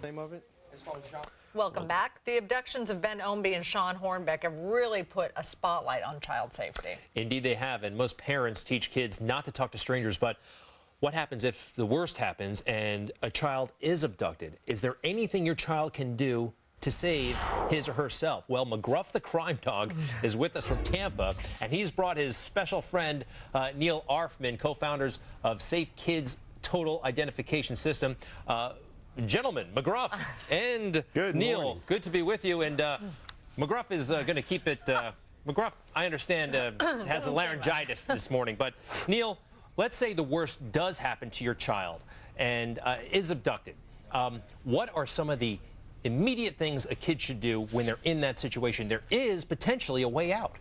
Name of it? It's called Jean. Welcome back. The abductions of Ben Ombie and Sean Hornbeck have really put a spotlight on child safety. Indeed they have, and most parents teach kids not to talk to strangers, but what happens if the worst happens and a child is abducted? Is there anything your child can do to save his or herself? Well, McGruff the crime dog is with us from Tampa, and he's brought his special friend, Neil Arfmann, co-founders of Safe Kids Total Identification System. Gentlemen, McGruff and Neil, good to be with you. And McGruff is going to keep it. McGruff, I understand, has a laryngitis this morning. But Neil, let's say the worst does happen to your child and is abducted. What are some of the immediate things a kid should do when they're in that situation? There is potentially a way out.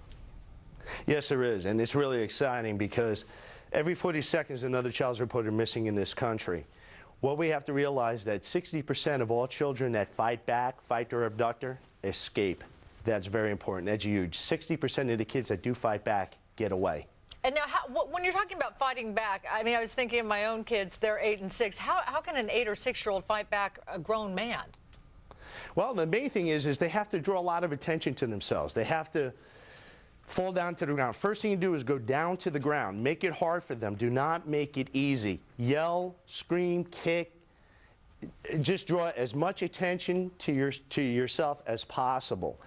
Yes, there is, and it's really exciting because every 40 seconds another child's reported missing in this country. What we have to realize that 60% of all children that fight back, fight their abductor, escape. That's very important. That's huge. 60% of the kids that do fight back get away. And now, when you're talking about fighting back, I mean, I was thinking of my own kids. They're 8 and 6. How can an 8 or 6-year-old fight back a grown man? Well, the main thing is they have to draw a lot of attention to themselves. They have to fall down to the ground. First thing you do is go down to the ground. Make it hard for them. Do not make it easy. Yell, scream, kick. Just draw as much attention to yourself as possible.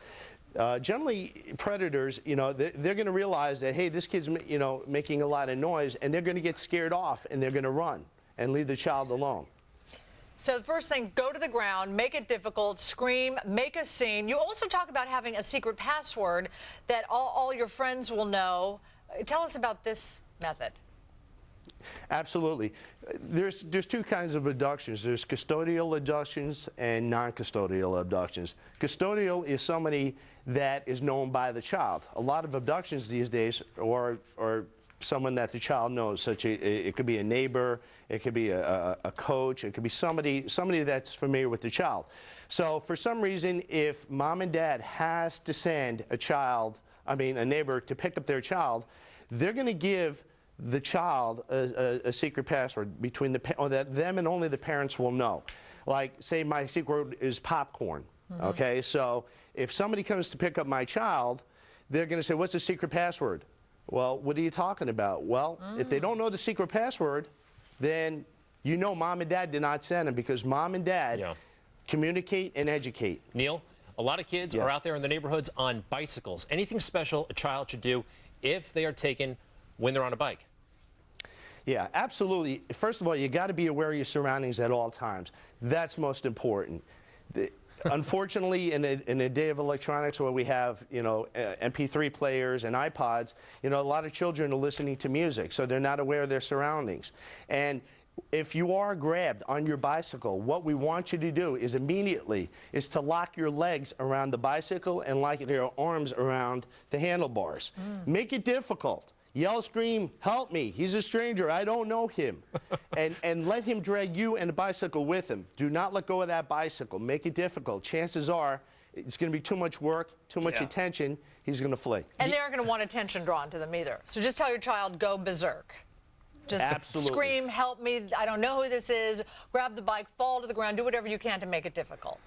Generally, predators, they're going to realize that, hey, this kid's, making a lot of noise, and they're going to get scared off, and they're going to run and leave the child alone. So the first thing, go to the ground, make it difficult, scream, make a scene. You also talk about having a secret password that all your friends will know. Tell us about this method. Absolutely. There's two kinds of abductions. There's custodial abductions and non-custodial abductions. Custodial is somebody that is known by the child. A lot of abductions these days are someone that the child knows, it could be a neighbor, it could be a coach, it could be somebody that's familiar with the child. So for some reason, if mom and dad has to send a neighbor to pick up their child, they're going to give the child a secret password between that them and only the parents will know. Like, say my secret word is popcorn. Mm-hmm. Okay, so if somebody comes to pick up my child, they're going to say, what's the secret password? Well, what are you talking about? Well, if they don't know the secret password, then mom and dad did not send them, because mom and dad communicate and educate. Neil, a lot of kids are out there in the neighborhoods on bicycles. Anything special a child should do if they are taken when they're on a bike? Yeah, absolutely. First of all, you got to be aware of your surroundings at all times. That's most important. Unfortunately, in a day of electronics where we have, MP3 players and iPods, a lot of children are listening to music, so they're not aware of their surroundings. And if you are grabbed on your bicycle, what we want you to do is immediately to lock your legs around the bicycle and lock your arms around the handlebars. Make it difficult. Yell, scream, help me. He's a stranger. I don't know him. and let him drag you and the bicycle with him. Do not let go of that bicycle. Make it difficult. Chances are it's going to be too much work, too much attention. He's going to flee. And they aren't going to want attention drawn to them either. So just tell your child, go berserk. Just scream, help me. I don't know who this is. Grab the bike, fall to the ground, do whatever you can to make it difficult.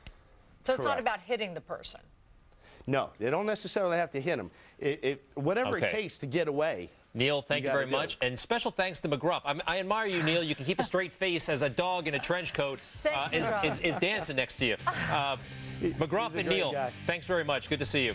So it's not about hitting the person. No, they don't necessarily have to hit them. Whatever it takes to get away. Neil, thank you very much. And special thanks to McGruff. I admire you, Neil. You can keep a straight face as a dog in a trench coat is dancing next to you. McGruff and Neil, thanks very much. Good to see you.